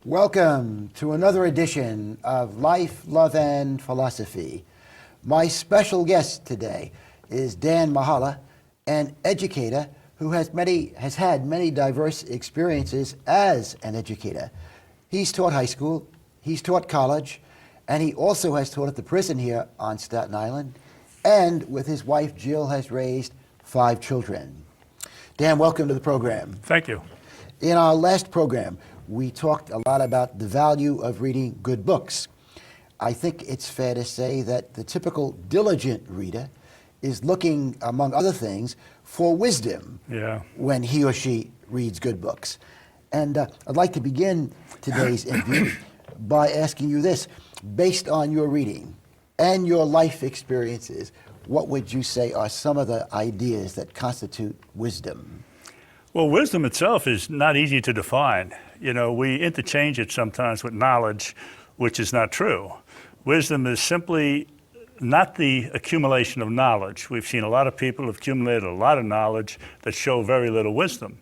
Welcome to another edition of Life, Love, and Philosophy. My special guest today is Dan Mahala, an educator who has had many diverse experiences as an educator. He's taught high school, he's taught college, and he also has taught at the prison here on Staten Island, and with his wife Jill has raised 5 children. Dan, welcome to the program. Thank you. In our last program, we talked a lot about the value of reading good books. I think it's fair to say that the typical diligent reader is looking, among other things, for wisdom when he or she reads good books. And I'd like to begin today's interview by asking you this. Based on your reading and your life experiences, what would you say are some of the ideas that constitute wisdom? Well, wisdom itself is not easy to define. You know, we interchange it sometimes with knowledge, which is not true. Wisdom is simply not the accumulation of knowledge. We've seen a lot of people who've accumulated a lot of knowledge that show very little wisdom.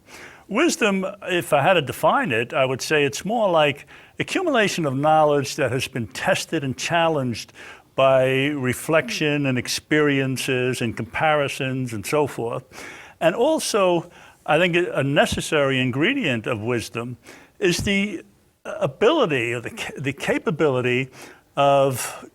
Wisdom, if I had to define it, I would say it's more like accumulation of knowledge that has been tested and challenged by reflection and experiences and comparisons and so forth. And also, I think a necessary ingredient of wisdom is the ability or the capability of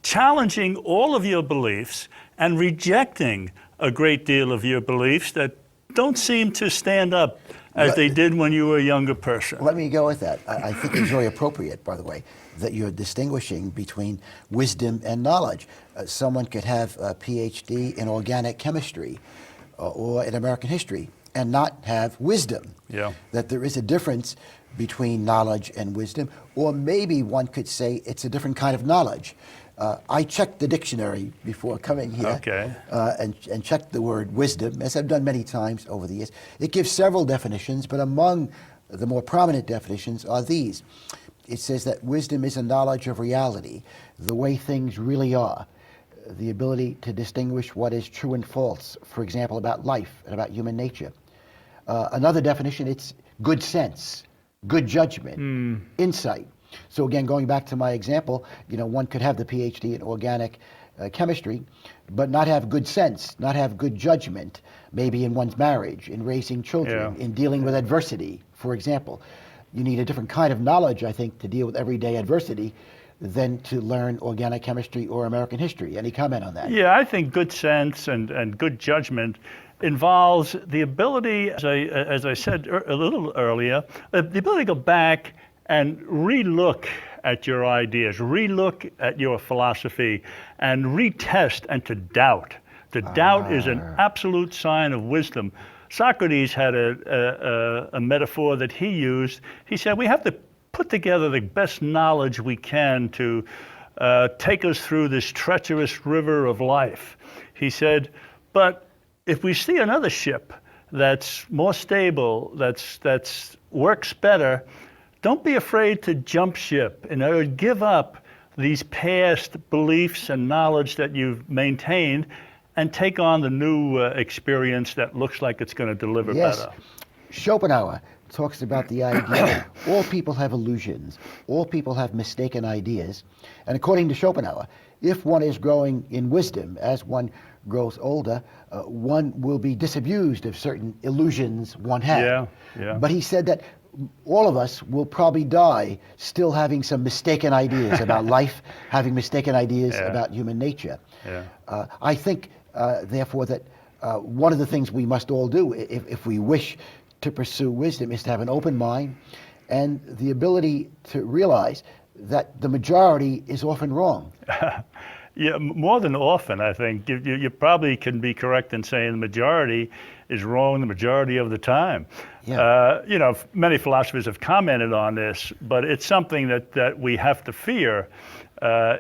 challenging all of your beliefs and rejecting a great deal of your beliefs that don't seem to stand up as they did when you were a younger person. Let me go with that. I think it's very appropriate, by the way, that you're distinguishing between wisdom and knowledge. Someone could have a PhD in organic chemistry or in American history and not have wisdom. Yeah. That there is a difference between knowledge and wisdom, or maybe one could say it's a different kind of knowledge. I checked the dictionary before coming here and checked the word wisdom, as I've done many times over the years. It gives several definitions, but among the more prominent definitions are these. It says that wisdom is a knowledge of reality, the way things really are, the ability to distinguish what is true and false, for example, about life and about human nature. Another definition, it's good sense, good judgment, insight. So again, going back to my example, you know, one could have the PhD in organic chemistry, but not have good sense, not have good judgment, maybe in one's marriage, in raising children, in dealing with adversity, for example. You need a different kind of knowledge, I think, to deal with everyday adversity than to learn organic chemistry or American history. Any comment on that? Yeah, I think good sense and good judgment involves the ability, as I said a little earlier, the ability to go back and re-look at your ideas, re-look at your philosophy, and retest and to doubt. To doubt is an absolute sign of wisdom. Socrates had a metaphor that he used. He said, we have to put together the best knowledge we can to take us through this treacherous river of life. He said, but if we see another ship that's more stable, that's works better, don't be afraid to jump ship and give up these past beliefs and knowledge that you've maintained and take on the new experience that looks like it's going to deliver better. Schopenhauer talks about the idea all people have illusions, all people have mistaken ideas, and according to Schopenhauer, if one is growing in wisdom as one grows older, one will be disabused of certain illusions one had. But he said that all of us will probably die still having some mistaken ideas about life, having mistaken ideas about human nature. I think, therefore, that one of the things we must all do if we wish to pursue wisdom is to have an open mind and the ability to realize that the majority is often wrong. Yeah, more than often, I think. You probably can be correct in saying the majority is wrong the majority of the time. You know, many philosophers have commented on this, but it's something that we have to fear,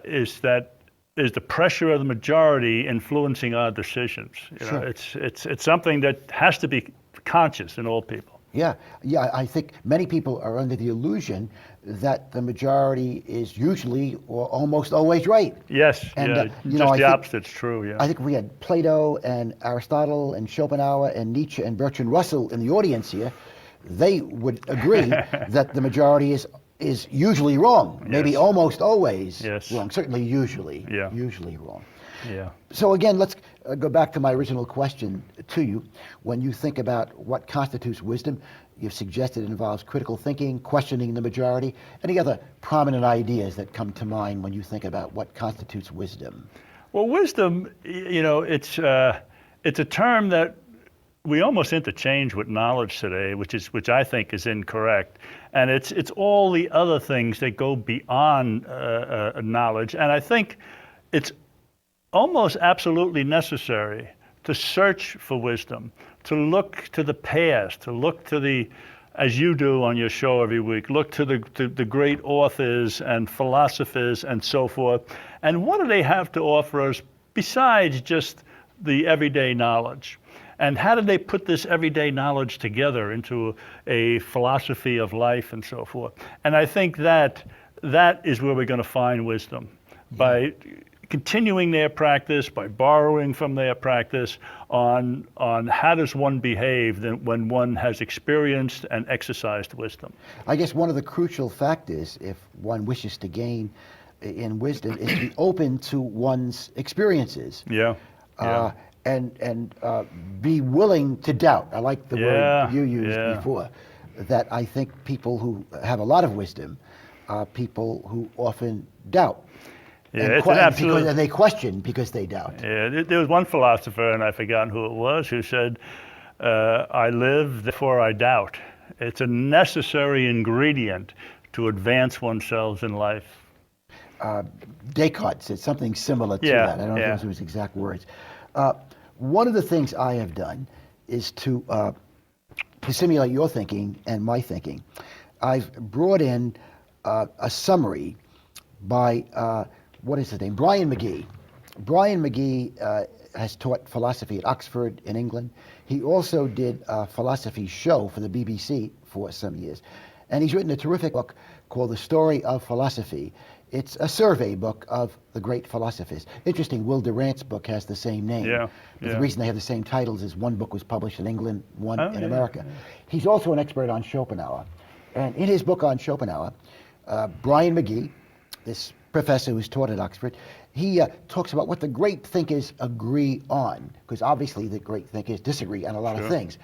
is the pressure of the majority influencing our decisions. You know, it's something that has to be conscious in all people. Yeah, I think many people are under the illusion that the majority is usually or almost always right. Yes, and you know, the opposite's true. I think we had Plato and Aristotle and Schopenhauer and Nietzsche and Bertrand Russell in the audience here. They would agree that the majority is is usually wrong, maybe Yes. almost always Yes. wrong, certainly usually, Yeah. usually wrong. Yeah. So again, let's go back to my original question to you. When you think about what constitutes wisdom, you've suggested it involves critical thinking, questioning the majority. Any other prominent ideas that come to mind when you think about what constitutes wisdom? Well, wisdom, it's a term that we almost interchange with knowledge today, which I think is incorrect, and it's all the other things that go beyond knowledge, and I think it's almost absolutely necessary to search for wisdom, to look to the past, to look to the, as you do on your show every week, look to the great authors and philosophers and so forth, and what do they have to offer us besides just the everyday knowledge? And how did they put this everyday knowledge together into a philosophy of life and so forth? And I think that is where we're going to find wisdom, by continuing their practice, by borrowing from their practice on how does one behave when one has experienced and exercised wisdom. I guess one of the crucial factors, if one wishes to gain in wisdom, is to be open to one's experiences. Yeah. And be willing to doubt. I like the word you used before, that I think people who have a lot of wisdom are people who often doubt. Yeah, and they question because they doubt. Yeah, there was one philosopher, and I've forgotten who it was, who said, I live, therefore I doubt. It's a necessary ingredient to advance oneself in life. Descartes said something similar to that. I don't know if those were his exact words. One of the things I have done is to simulate your thinking and my thinking. I've brought in a summary by, what is his name? Brian McGee. Brian McGee has taught philosophy at Oxford in England. He also did a philosophy show for the BBC for some years. And he's written a terrific book called The Story of Philosophy. It's a survey book of the great philosophers. Interesting, Will Durant's book has the same name. But the reason they have the same titles is one book was published in England, one in America. He's also an expert on Schopenhauer. And in his book on Schopenhauer, Brian McGee, this professor who's taught at Oxford, he talks about what the great thinkers agree on, because obviously the great thinkers disagree on a lot of things.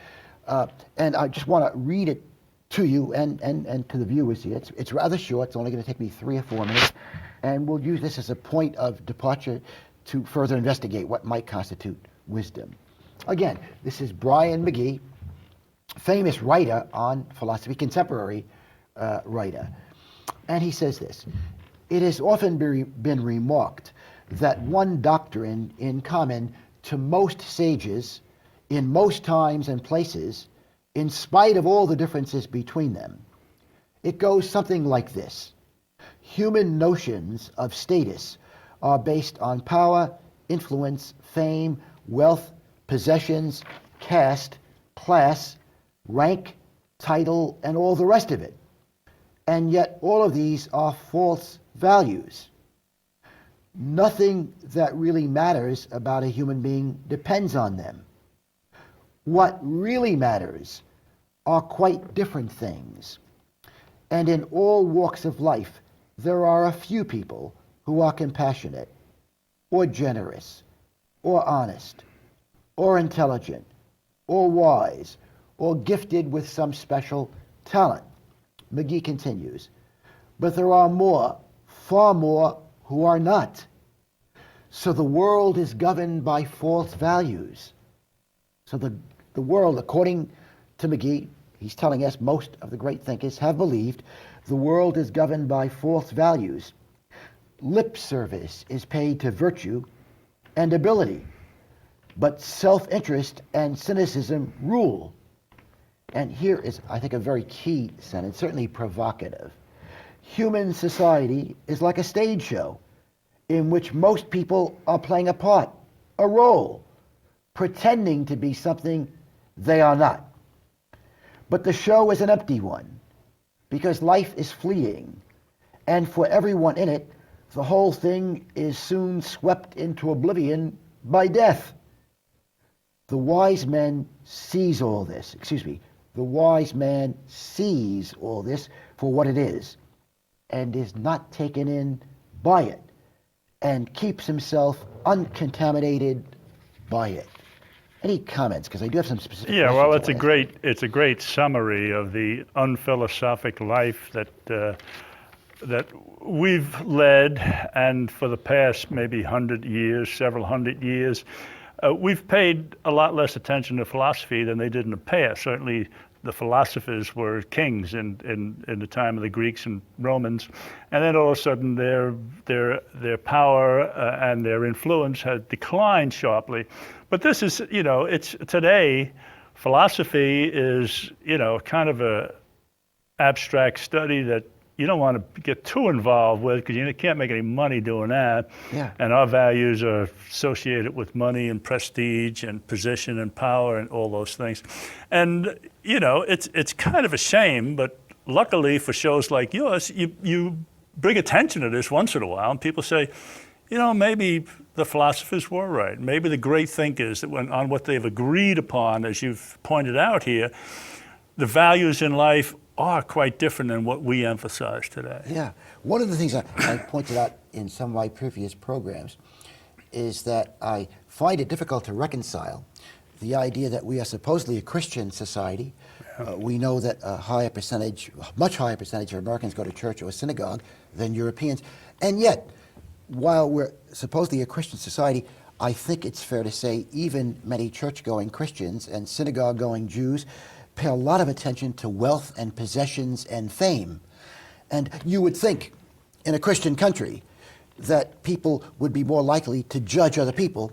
And I just want to read it to you and to the viewers here. It's rather short. It's only going to take me 3 or 4 minutes. And we'll use this as a point of departure to further investigate what might constitute wisdom. Again, this is Brian McGee, famous writer on philosophy, contemporary writer. And he says this: it has often been remarked that one doctrine in common to most sages in most times and places, in spite of all the differences between them. It goes something like this: human notions of status are based on power, influence, fame, wealth, possessions, caste, class, rank, title, and all the rest of it. And yet all of these are false values. Nothing that really matters about a human being depends on them. What really matters are quite different things. And in all walks of life, there are a few people who are compassionate, or generous, or honest, or intelligent, or wise, or gifted with some special talent. McGee continues, but there are more, far more, who are not. So the world is governed by false values. So the world, according to McGee, he's telling us most of the great thinkers have believed the world is governed by false values. Lip service is paid to virtue and ability, but self-interest and cynicism rule. And here is, I think, a very key sentence, certainly provocative. Human society is like a stage show in which most people are playing a part, a role, pretending to be something they are not. But the show is an empty one, because life is fleeting, and for everyone in it, the whole thing is soon swept into oblivion by death. The wise man sees all this, the wise man sees all this for what it is, and is not taken in by it, and keeps himself uncontaminated by it. Any comments? Because I do have some specific Yeah, well, questions it's a great summary of the unphilosophic life that we've led, and for the past maybe 100 years, several hundred years, we've paid a lot less attention to philosophy than they did in the past. Certainly, the philosophers were kings in the time of the Greeks and Romans, and then all of a sudden their power and their influence had declined sharply. But this is, it's today, philosophy is, kind of a abstract study that you don't want to get too involved with, because you can't make any money doing that. Yeah. And our values are associated with money and prestige and position and power and all those things. And it's kind of a shame, but luckily for shows like yours, you bring attention to this once in a while, and people say, maybe the philosophers were right. Maybe the great thinkers that went on what they've agreed upon, as you've pointed out here, the values in life are quite different than what we emphasize today. Yeah. One of the things I pointed out in some of my previous programs is that I find it difficult to reconcile the idea that we are supposedly a Christian society. We know that a much higher percentage of Americans go to church or synagogue than Europeans. And yet, while we're supposedly a Christian society, I think it's fair to say even many church-going Christians and synagogue-going Jews pay a lot of attention to wealth and possessions and fame. And you would think in a Christian country that people would be more likely to judge other people,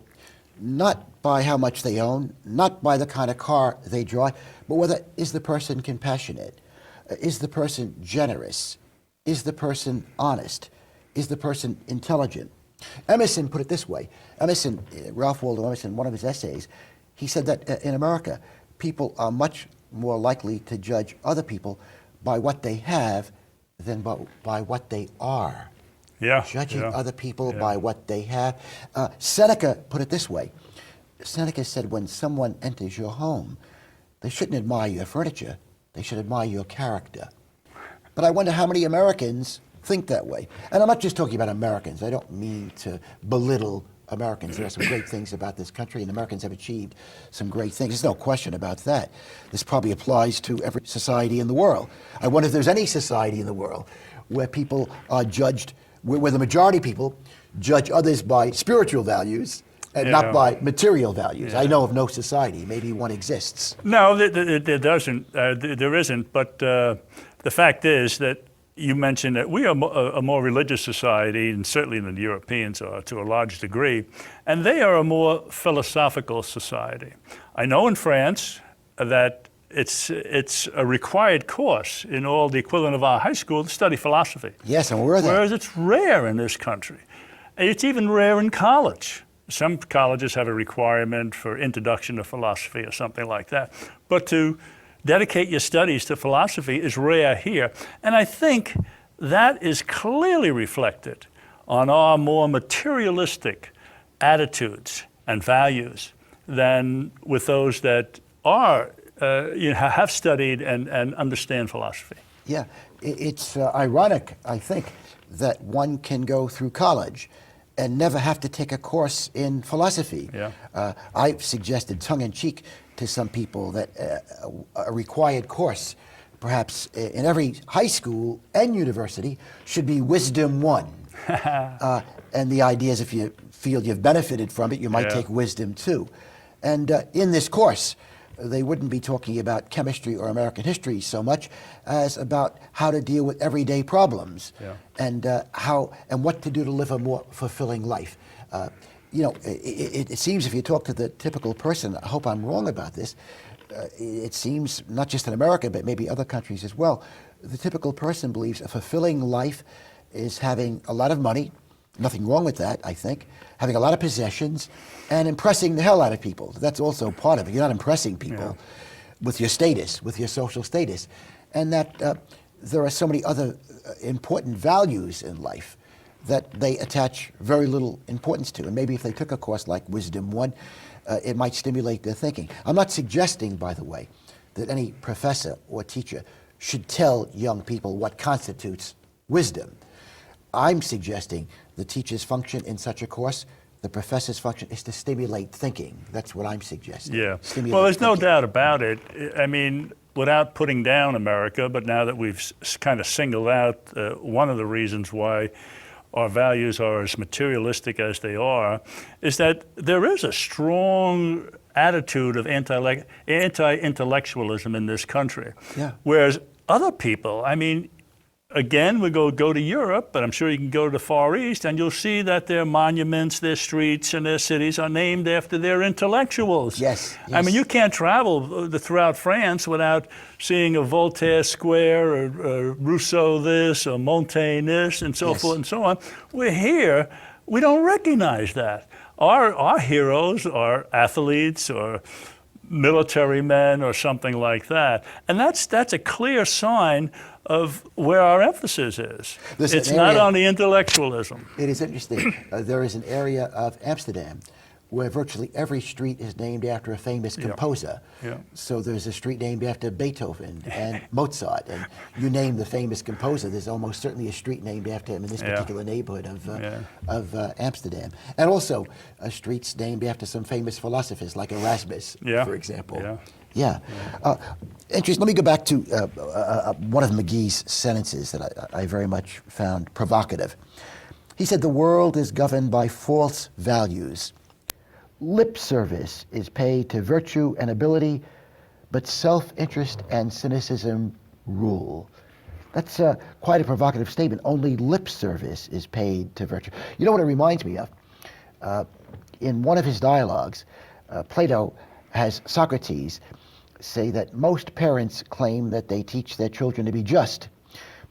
not by how much they own, not by the kind of car they drive, but whether is the person compassionate, is the person generous, is the person honest, is the person intelligent. Emerson put it this way. Ralph Waldo Emerson, in one of his essays, he said that in America, people are much more likely to judge other people by what they have than by what they are. Yeah. Judging other people by what they have. Seneca put it this way. Seneca said, when someone enters your home, they shouldn't admire your furniture, they should admire your character. But I wonder how many Americans think that way. And I'm not just talking about Americans. I don't mean to belittle Americans. There are some great things about this country, and Americans have achieved some great things. There's no question about that. This probably applies to every society in the world. I wonder if there's any society in the world where people are judged, where the majority of people judge others by spiritual values and not by material values. I know of no society. Maybe one exists. No, there doesn't. There isn't. But the fact is that you mentioned that we are a more religious society, and certainly than the Europeans are to a large degree, and they are a more philosophical society. I know in France that it's a required course in all the equivalent of our high school to study philosophy. Yes, I'm aware of that. Whereas it's rare in this country. It's even rare in college. Some colleges have a requirement for introduction to philosophy or something like that. But to dedicate your studies to philosophy is rare here. And I think that is clearly reflected on our more materialistic attitudes and values than with those that are, have studied and understand philosophy. Yeah, it's ironic, I think, that one can go through college and never have to take a course in philosophy. Yeah. I've suggested tongue-in-cheek to some people that a required course, perhaps in every high school and university, should be Wisdom 1. And the idea is if you feel you've benefited from it, you might take Wisdom 2. And in this course, they wouldn't be talking about chemistry or American history so much as about how to deal with everyday problems and what to do to live a more fulfilling life. It seems if you talk to the typical person, I hope I'm wrong about this, it seems not just in America, but maybe other countries as well, the typical person believes a fulfilling life is having a lot of money, nothing wrong with that, I think, having a lot of possessions, and impressing the hell out of people. That's also part of it. You're not impressing people with your status, with your social status. And that there are so many other important values in life that they attach very little importance to. And maybe if they took a course like Wisdom 1, it might stimulate their thinking. I'm not suggesting, by the way, that any professor or teacher should tell young people what constitutes wisdom. I'm suggesting the teacher's function in such a course, the professor's function is to stimulate thinking. That's what I'm suggesting. Yeah. Stimulate Well, there's no thinking. doubt about it. I mean, without putting down America, but now that we've kind of singled out one of the reasons why our values are as materialistic as they are, is that there is a strong attitude of anti-intellectualism in this country. Yeah. Whereas other people, I mean, again, we go to Europe, but I'm sure you can go to the Far East, and you'll see that their monuments, their streets, and their cities are named after their intellectuals. Yes, I mean, yes. you can't travel throughout France without seeing a Voltaire Square, or Rousseau this, or Montaigne this, and so Yes. forth and so on. We're here, we don't recognize that. Our heroes are athletes or military men or something like that. And that's a clear sign of where our emphasis is. There's It's an not area- on the intellectualism. It is interesting. There is an area of Amsterdam where virtually every street is named after a famous composer. Yeah. So there's a street named after Beethoven and Mozart, and you name the famous composer, there's almost certainly a street named after him in this Yeah. particular neighborhood of Amsterdam. And also streets named after some famous philosophers like Erasmus, Yeah. for example. Yeah. Yeah. Interesting. Let me go back to one of McGee's sentences that I very much found provocative. He said, "The world is governed by false values. Lip service is paid to virtue and ability, but self-interest and cynicism rule." That's quite a provocative statement. Only lip service is paid to virtue. You know what it reminds me of? In one of his dialogues, Plato has Socrates say that most parents claim that they teach their children to be just,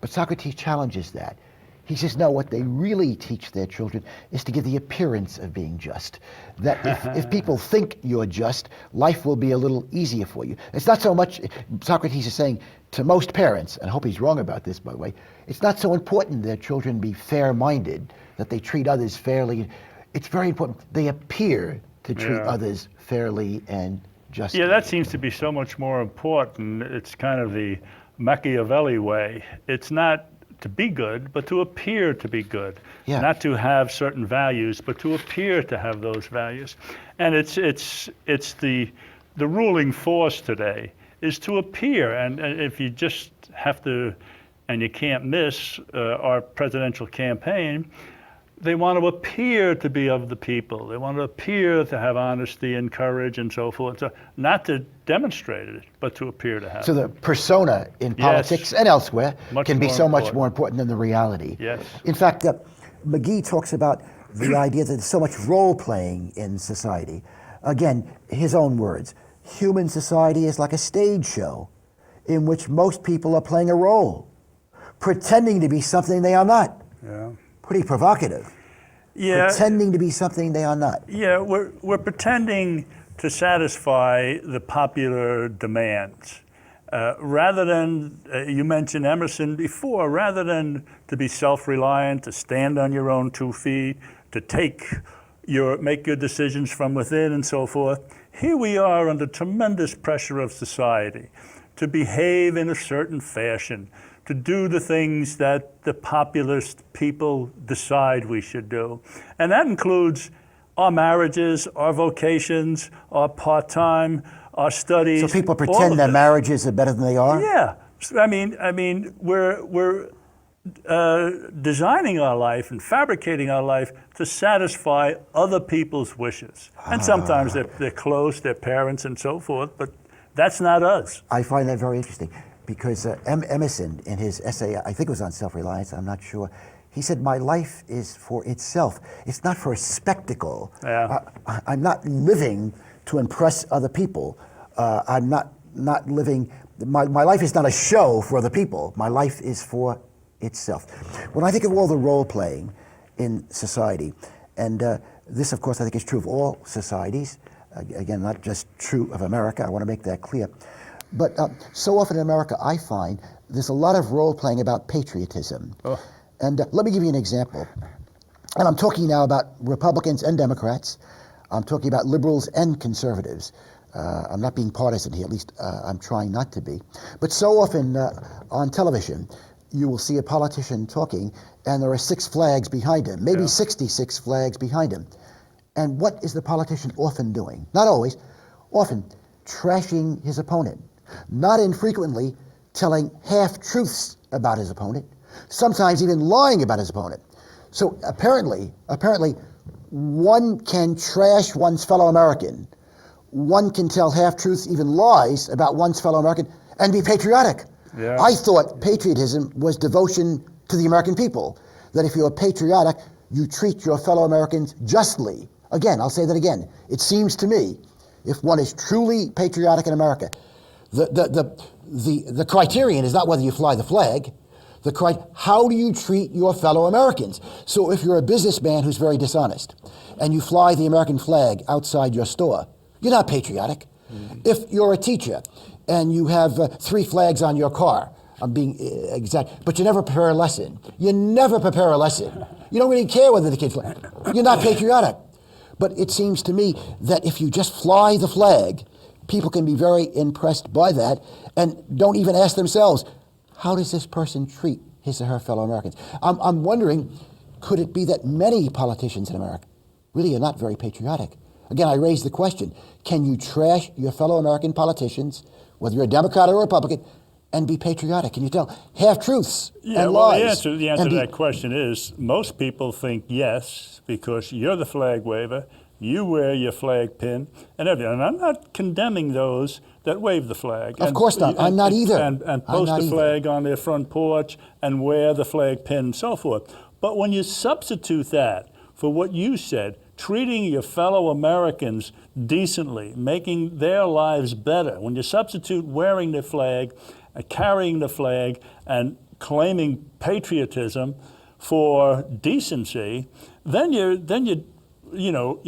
but Socrates challenges that. He says, no, what they really teach their children is to give the appearance of being just. That if people think you're just, life will be a little easier for you. It's not so much, Socrates is saying to most parents, and I hope he's wrong about this, by the way, it's not so important their children be fair-minded, that they treat others fairly. It's very important they appear to treat others fairly and justly. Yeah, that seems to be so much more important. It's kind of the Machiavelli way. It's not to be good, but to appear to be good. Yeah. Not to have certain values, but to appear to have those values. And it's the ruling force today is to appear. And if you just have to, and you can't miss our presidential campaign, they want to appear to be of the people. They want to appear to have honesty and courage and so forth. So not to demonstrate it, but to appear to have So it. the persona in politics and elsewhere Much can be more so much important. more important than the reality. Yes. In fact, McGee talks about the idea that there's so much role-playing in society. Again, his own words, human society is like a stage show in which most people are playing a role, pretending to be something they are not. Yeah. Pretty provocative. Yeah. Pretending to be something they are not. Yeah, we're pretending to satisfy the popular demands. Rather than, you mentioned Emerson before, rather than to be self-reliant, to stand on your own 2 feet, to make your decisions from within and so forth, here we are under tremendous pressure of society to behave in a certain fashion, to do the things that the populist people decide we should do. And that includes our marriages, our vocations, our part-time, our studies. So people all pretend of their this. marriages are better than they are? Yeah, I mean, we're designing our life and fabricating our life to satisfy other people's wishes. And sometimes they're close, their parents and so forth, but that's not us. I find that very interesting because Emerson, in his essay, I think it was on self-reliance, I'm not sure, he said, my life is for itself. It's not for a spectacle. Yeah. I'm not living to impress other people. I'm not living, my life is not a show for other people. My life is for itself. When I think of all the role-playing in society, and this, of course, I think is true of all societies, again, not just true of America, I want to make that clear, but so often in America, I find there's a lot of role-playing about patriotism. Oh. And let me give you an example. And I'm talking now about Republicans and Democrats. I'm talking about liberals and conservatives. I'm not being partisan here, at least I'm trying not to be. But so often on television, you will see a politician talking, and there are 6 flags behind him, maybe Yeah. 66 flags behind him. And what is the politician often doing? Not always, often trashing his opponent. Not infrequently telling half-truths about his opponent, sometimes even lying about his opponent. So apparently, one can trash one's fellow American. One can tell half-truths, even lies about one's fellow American, and be patriotic. Yeah. I thought patriotism was devotion to the American people, that if you're patriotic, you treat your fellow Americans justly. Again, I'll say that again. It seems to me, if one is truly patriotic in America, the criterion is not whether you fly the flag, how do you treat your fellow Americans? So if you're a businessman who's very dishonest, and you fly the American flag outside your store, you're not patriotic. Mm-hmm. If you're a teacher, and you have 3 flags on your car, I'm being exact, but you never prepare a lesson. You never prepare a lesson. You don't really care whether the kids fly. You're not patriotic. But it seems to me that if you just fly the flag, people can be very impressed by that and don't even ask themselves, how does this person treat his or her fellow Americans? I'm wondering, could it be that many politicians in America really are not very patriotic? Again, I raise the question, can you trash your fellow American politicians, whether you're a Democrat or a Republican, and be patriotic? Can you tell half-truths and lies? The answer to that question is most people think yes, because you're the flag waver, you wear your flag pin, and everything. And I'm not condemning those that wave the flag. Of course not. I'm not either. And post the flag on their front porch and wear the flag pin and so forth. But when you substitute that for what you said, treating your fellow Americans decently, making their lives better, when you substitute wearing the flag, carrying the flag, and claiming patriotism for decency, then you're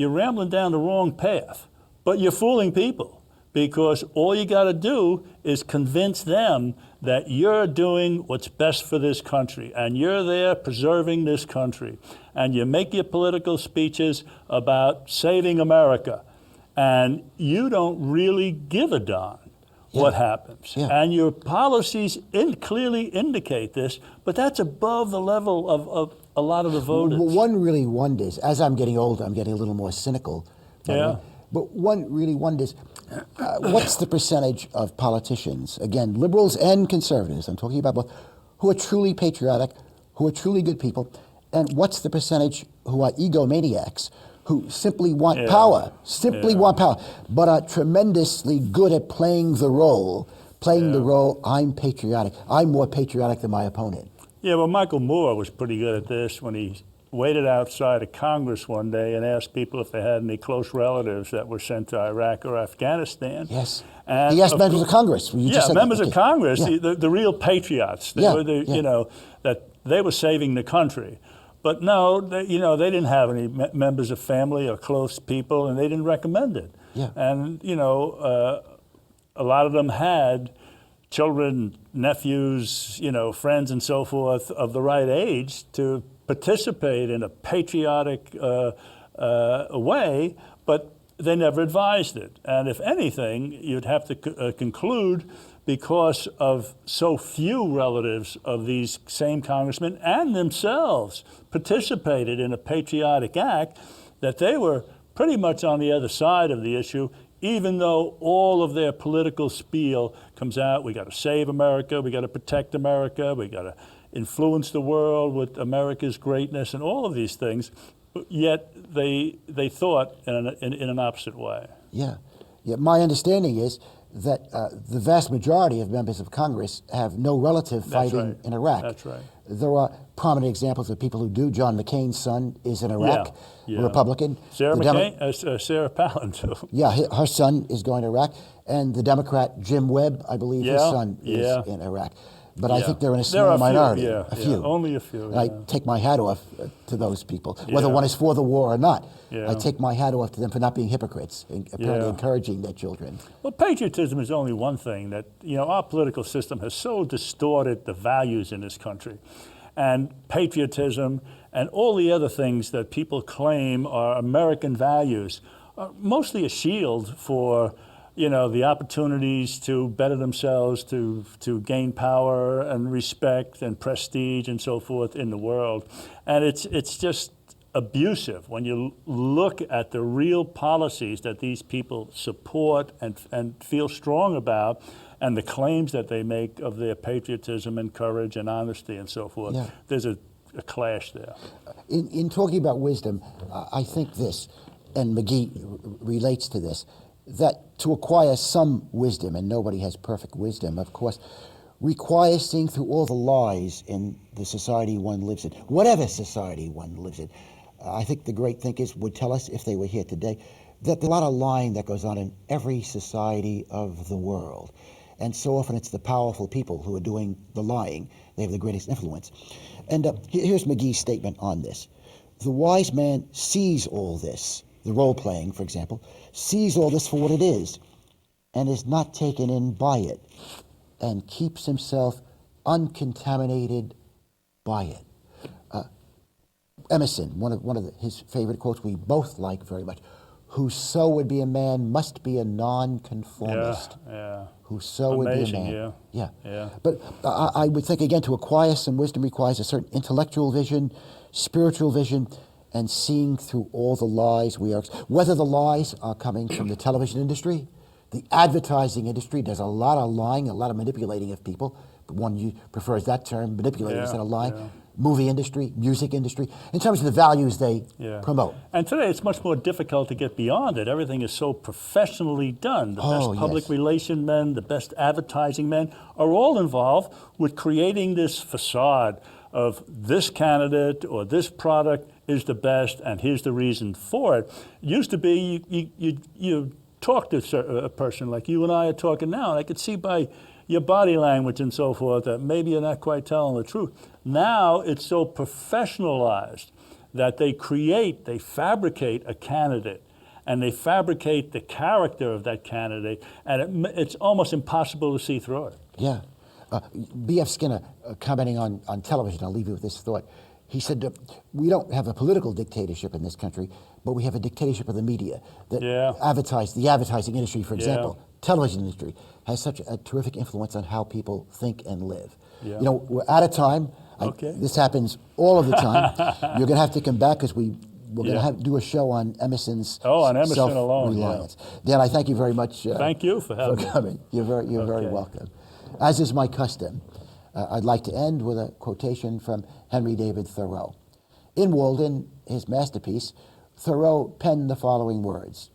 rambling down the wrong path. But you're fooling people, because all you got to do is convince them that you're doing what's best for this country, and you're there preserving this country, and you make your political speeches about saving America, and you don't really give a darn what happens. Yeah. And your policies clearly indicate this, but that's above the level of a lot of the voters. Well, one really wonders, as I'm getting older, I'm getting a little more cynical. Yeah. But one really wonders, what's the percentage of politicians, again, liberals and conservatives, I'm talking about both, who are truly patriotic, who are truly good people, and what's the percentage who are egomaniacs, who simply want power, but are tremendously good at playing the role, I'm patriotic, I'm more patriotic than my opponent. Yeah, well, Michael Moore was pretty good at this when he waited outside of Congress one day and asked people if they had any close relatives that were sent to Iraq or Afghanistan. Yes. And he asked members of Congress. Members of Congress, the real patriots, that they were saving the country. But no, they didn't have any members of family or close people, and they didn't recommend it. Yeah. And, a lot of them had children, nephews, friends and so forth of the right age to participate in a patriotic way, but they never advised it. And if anything, you'd have to conclude, because of so few relatives of these same congressmen and themselves participated in a patriotic act, that they were pretty much on the other side of the issue, even though all of their political spiel comes out, we got to save America, we got to protect America, we got to influence the world with America's greatness and all of these things, yet they thought in an opposite way. Yeah. My understanding is that the vast majority of members of Congress have no relative fighting in Iraq. That's right. There are prominent examples of people who do. John McCain's son is in Iraq, a Republican. Sarah Palin, too. Yeah, her son is going to Iraq. And the Democrat, Jim Webb, I believe his son is in Iraq. But I think they're in a small minority. A few. Only a few. I take my hat off to those people, whether one is for the war or not. I take my hat off to them for not being hypocrites, apparently encouraging their children. Well, patriotism is only one thing that, our political system has so distorted the values in this country. And patriotism and all the other things that people claim are American values are mostly a shield for, the opportunities to better themselves, to gain power and respect and prestige and so forth in the world. And it's just abusive when you look at the real policies that these people support and feel strong about, and the claims that they make of their patriotism and courage and honesty and so forth. Yeah. There's a clash there. In talking about wisdom, I think this, and McGee relates to this, that to acquire some wisdom, and nobody has perfect wisdom, of course, requires seeing through all the lies in the society one lives in, whatever society one lives in. I think the great thinkers would tell us, if they were here today, that there's a lot of lying that goes on in every society of the world. And so often it's the powerful people who are doing the lying. They have the greatest influence. And here's McGee's statement on this. The wise man sees all this, the role-playing, for example, sees all this for what it is, and is not taken in by it, and keeps himself uncontaminated by it. Emerson, one of his favorite quotes we both like very much, whoso would be a man must be a nonconformist. Yeah. Whoso Amazing, would be a man. Yeah. But I would think, again, to acquire some wisdom requires a certain intellectual vision, spiritual vision, and seeing through all the lies we are. Whether the lies are coming from the television industry, the advertising industry does a lot of lying, a lot of manipulating of people. But one prefers that term, manipulating instead of lying. Yeah. Movie industry, music industry, in terms of the values they promote. And today it's much more difficult to get beyond it. Everything is so professionally done. The best public relation men, the best advertising men are all involved with creating this facade of this candidate or this product is the best and here's the reason for it. It used to be you talk to a person like you and I are talking now, and I could see by your body language and so forth that maybe you're not quite telling the truth. Now it's so professionalized that they fabricate a candidate, and they fabricate the character of that candidate, and it's almost impossible to see through it. Yeah. B.F. Skinner, commenting on television, I'll leave you with this thought. He said, we don't have a political dictatorship in this country, but we have a dictatorship of the media. That the advertising industry, for example, television industry, has such a terrific influence on how people think and live. Yeah. We're out of time. This happens all of the time. You're going to have to come back because we're going to do a show on Emerson's self-reliance. Dan, I thank you very much. Thank you for having me. Coming. You're very welcome. As is my custom, I'd like to end with a quotation from Henry David Thoreau. In Walden, his masterpiece, Thoreau penned the following words: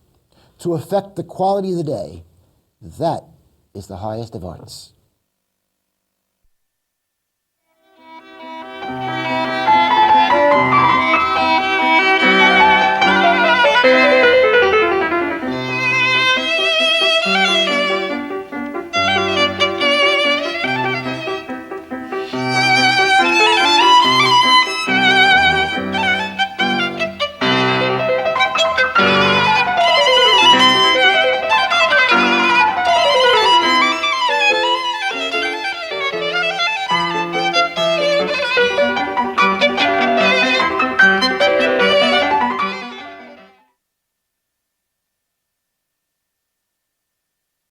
"To affect the quality of the day, that is the highest of arts."